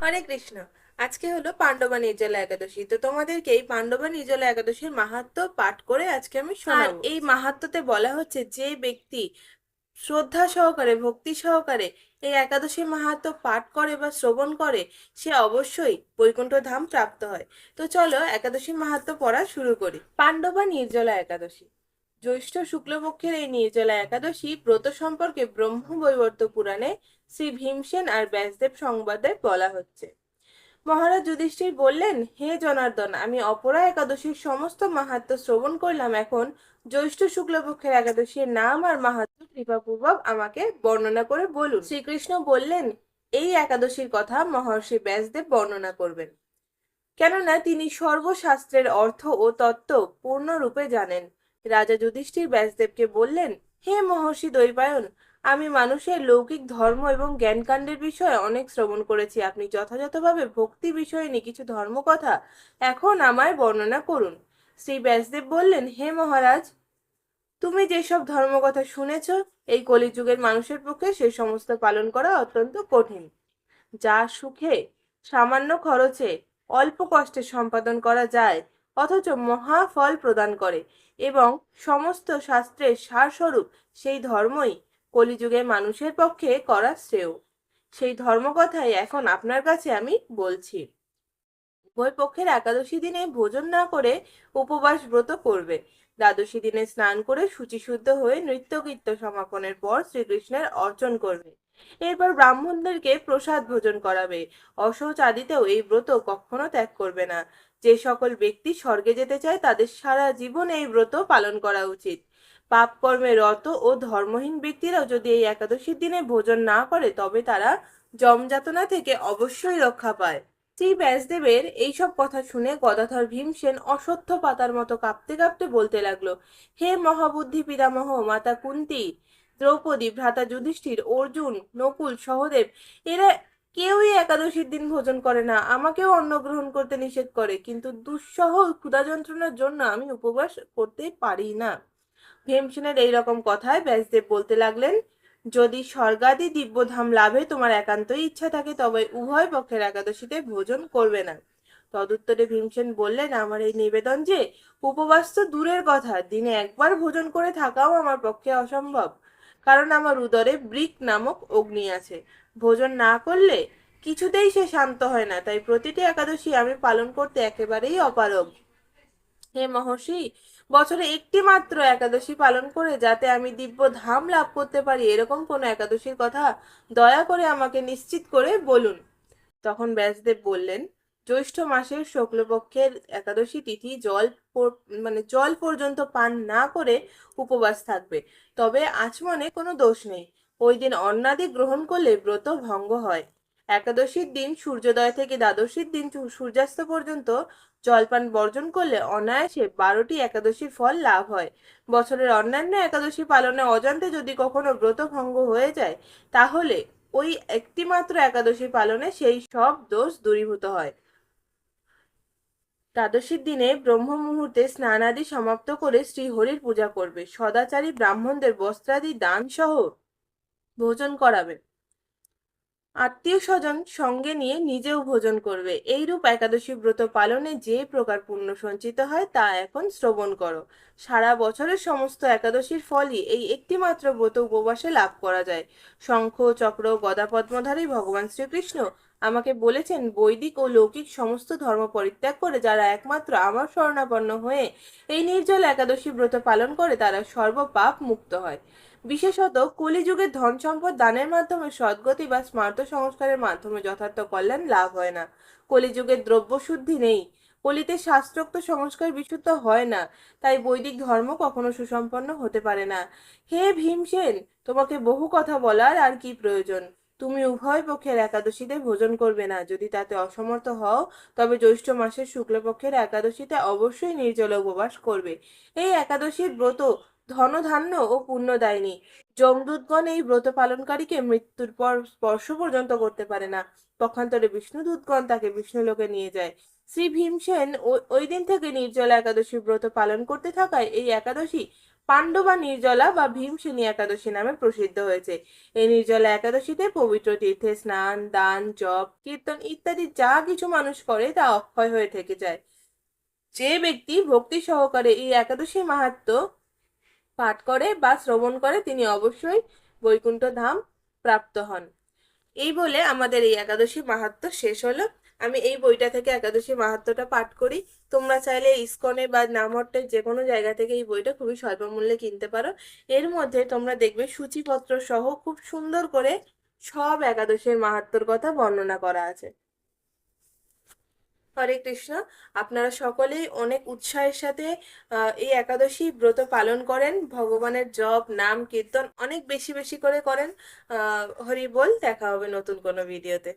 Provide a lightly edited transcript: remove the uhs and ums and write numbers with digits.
হরে কৃষ্ণ। আজকে হলো পাণ্ডবা নির্জলা একাদশী। তো তোমাদেরকে এই পাণ্ডবা নির্জলা একাদশীর মাহাত্ম্য পাঠ করে আজকে আমি শোনাবো। আর এই মাহাত্ম্যতে বলা হচ্ছে যে ব্যক্তি শ্রদ্ধা সহকারে ভক্তি সহকারে এই একাদশীর মাহাত্ম্য পাঠ করে বা শ্রবণ করে সে অবশ্যই বৈকুণ্ঠ ধাম প্রাপ্ত হয়। তো চলো একাদশীর মাহাত্ম্য পড়া শুরু করি। পাণ্ডবা নির্জলা একাদশী। জ্যৈষ্ঠ শুক্লপক্ষের এই নির্জলা একাদশী ব্রত সম্পর্কে ব্রহ্মবৈবর্ত পুরাণে শ্রী ভীমসেন আর ব্যাসদেব সংবাদে বলা হচ্ছে। মহারাজ যুধিষ্ঠির বললেন, হে জনার্দন, আমি অপরা একাদশীর সমস্ত মাহাত্ম্য শ্রবণ করলাম। এখন জ্যৈষ্ঠ শুক্লপক্ষের একাদশীর নাম আর মাহাত্ম্য কৃপাপূর্বক আমাকে বর্ণনা করে বলুন। শ্রীকৃষ্ণ বললেন, এই একাদশীর কথা মহর্ষি ব্যাসদেব বর্ণনা করবেন, কেননা তিনি সর্বশাস্ত্রের অর্থ ও তত্ত্ব পূর্ণরূপে জানেন। রাজা যুধিষ্ঠির ব্যাসদেবকে বললেন, হে মহর্ষি দ্বৈপায়ন, আমি মানুষের লৌকিক ধর্ম এবং জ্ঞানকাণ্ডের বিষয়ে অনেক শ্রবণ করেছি। আপনি যথাযথভাবে ভক্তি বিষয়ে কিছু ধর্মকথা এখন আমায় বর্ণনা করুন। শ্রী ব্যাসদেব বললেন, হে মহারাজ, তুমি যেসব ধর্মকথা শুনেছ, এই কলিযুগের মানুষের পক্ষে সে সমস্ত পালন করা অত্যন্ত কঠিন। যা সুখে সামান্য খরচে অল্প কষ্টে সম্পাদন করা যায়, অথচ মহা ফল প্রদান করে এবং সমস্ত শাস্ত্রের সারস্বরূপ, সেই ধর্মই কলিযুগে মানুষের পক্ষে করা শ্রেয়। সেই ধর্মকথাই এখন আপনার কাছে আমি বলছি। উভয় পক্ষের একাদশী দিনে ভোজন না করে উপবাস ব্রত করবে। দ্বাদশী দিনে স্নান করে শুচিশুদ্ধ হয়ে নৃত্য কীর্ত সমাপনের পর শ্রীকৃষ্ণের অর্চন করবে। এরপর ব্রাহ্মণদেরকে প্রসাদ ভোজন করাবে। অশৌচ আদিতেও এই ব্রত কখনো ত্যাগ করবে না। যে সকল ব্যক্তি স্বর্গে যেতে চায় তাদের সারা জীবন এই ব্রত পালন করা উচিত। পাপ কর্মে রত ও ধর্মহীন ব্যক্তিরাও যদি এই একাদশীর দিনে ভোজন না করে তবে তারা যমযাতনা থেকে অবশ্যই রক্ষা পায়। শ্রী ব্যাসদেবের এইসব কথা শুনে গদাধর ভীমসেন অশ্বত্থ পাতার মতো কাঁপতে কাঁপতে বলতে লাগলো, হে মহাবুদ্ধি পিতামহ, মাতা কুন্তী, দ্রৌপদী, ভ্রাতা যুধিষ্ঠির, অর্জুন, নকুল, সহদেব, এরা কেউই একাদশীর দিন ভোজন করে না। আমাকেও অন্ন গ্রহণ করতে নিষেধ করে, কিন্তু দুঃসহ ক্ষুধা যন্ত্রণার জন্য আমি উপবাস করতে পারি না। ভীমসেনের এইরকম কথায় ব্যাসদেব বলতে লাগলেন, যদি স্বর্গাদি দিব্যধাম লাভে তোমার একান্তই ইচ্ছা থাকে তবে উভয় পক্ষের একাদশীতে ভোজন করবে না। তদুত্তরে ভীমসেন বললেন, আমার এই নিবেদন যে উপবাস তো দূরের কথা, দিনে একবার ভোজন করে থাকাও আমার পক্ষে অসম্ভব, কারণ আমার উদরে বৃক নামক অগ্নি আছে। ভোজন না করলে কিছুতেই সে শান্ত হয় না, তাই প্রতিটি একাদশী আমি পালন করতে একেবারেই অপারগ। হে মহর্ষি, বছরে একটি মাত্র একাদশী পালন করে যাতে আমি দিব্য ধাম লাভ করতে পারি, এরকম কোনো একাদশীর কথা দয়া করে আমাকে নিশ্চিত করে বলুন। তখন ব্যাসদেব বললেন, জ্যৈষ্ঠ মাসের শুক্লপক্ষের একাদশী তিথি জল পর্যন্ত পান না করে উপবাস থাকবে, তবে আচমনে কোনো দোষ নেই। ওই দিন অন্নাদি গ্রহণ করলে ব্রত ভঙ্গ হয়। একাদশীর দিন সূর্যোদয় থেকে দ্বাদশীর দিন সূর্যাস্ত পর্যন্ত জলপান বর্জন করলে অনায়াসে 12টি একাদশীর ফল লাভ হয়। বছরের অন্যান্য একাদশী পালনে অজান্তে যদি কখনো ব্রত ভঙ্গ হয়ে যায়, তাহলে ওই একটিমাত্র একাদশী পালনে সেই সব দোষ দূরীভূত হয়। দ্বাদশীর দিনে ব্রহ্ম মুহূর্তে স্নানাদি সমাপ্ত করে শ্রীহরির পূজা করবে। সদাচারী ব্রাহ্মণদের বস্ত্রাদি দান সহ ভোজন করাবে। আত্মীয় স্বজন সঙ্গে নিয়ে নিজেও ভোজন করবে। এইরূপ একাদশী ব্রত পালনে যে প্রকার পুণ্য সঞ্চিত হয় তা এখন শ্রবণ করো। সারা বছরের সমস্ত একাদশীর ফলই এই একটিমাত্র ব্রত উপবাসে লাভ করা যায়। শঙ্খ চক্র গদা পদ্মধারী ভগবান শ্রীকৃষ্ণ আমাকে বলেছেন, বৈদিক ও লৌকিক সমস্ত ধর্ম পরিত্যাগ করে যারা একমাত্র আমার শরণাপন্ন হয়ে এই নির্জল একাদশী ব্রত পালন করে তারা সর্বপাপ মুক্ত হয়। বিশেষত কলিযুগে ধন সম্পদ দানের মাধ্যমে সদ্গতি বা স্মার্ত সংস্কারের মাধ্যমে যথার্থ কল্যাণ লাভ হয় না। কলিযুগে দ্রব্য শুদ্ধি নেই, কলিতে শাস্ত্রোক্ত সংস্কার বিশুদ্ধ হয় না, তাই বৈদিক ধর্ম কখনো সুসম্পন্ন হতে পারে না। হে ভীমসেন, তোমাকে বহু কথা বলার আর কি প্রয়োজন। তুমি উভয় পক্ষের একাদশীতে ভোজন করবে না। যদি তাতে অসমর্থ হও তবে জ্যৈষ্ঠ মাসের শুক্লপক্ষের একাদশীতে অবশ্যই নির্জল উপবাস করবে। এই একাদশীর ব্রত ধনধান্য ও পুণ্যদায়িনী। যমদূতগণ এই ব্রত পালনকারীকে মৃত্যুর পর স্পর্শ পর্যন্ত করতে পারে না। পক্ষান্তরে বিষ্ণুদূতগণ তাকে বিষ্ণুলোকে নিয়ে যায়। শ্রী ভীমসেন ওই দিন থেকে নির্জলা একাদশী ব্রত পালন করতে থাকায় এই একাদশী পাণ্ডবা নির্জলা বা ভীমসেনী একাদশী নামে প্রসিদ্ধ হয়েছে। এই নির্জলা একাদশীতে পবিত্র তীর্থে স্নান, দান, জপ, কীর্তন ইত্যাদি যা কিছু মানুষ করে তা অক্ষয় হয়ে থেকে যায়। যে ব্যক্তি ভক্তি সহকারে এই একাদশী মাহাত্ম্য পাঠ করে বা শ্রবণ করে তিনি অবশ্যই বৈকুণ্ঠ ধাম প্রাপ্ত হন। এই বলে আমাদের এই একাদশী মাহাত্ম্য শেষ হলো। আমি এই বইটা থেকে একাদশী মাহাত্ম্যটা পাঠ করি। তোমরা চাইলে ইসকনে বা নামহট্টের যে কোনো জায়গা থেকে এই বইটা খুবই স্বল্প মূল্যে কিনতে পারো। এর মধ্যে তোমরা দেখবে সূচিপত্র সহ খুব সুন্দর করে সব একাদশীর মাহাত্ম্যর কথা বর্ণনা করা আছে। হরে কৃষ্ণ। আপনারা সকলেই অনেক উৎসাহের সাথে এই একাদশী ব্রত পালন করেন, ভগবানের জপ, নাম, কীর্তন অনেক বেশি বেশি করে করেন। হরি বল। দেখা হবে নতুন কোনো ভিডিওতে।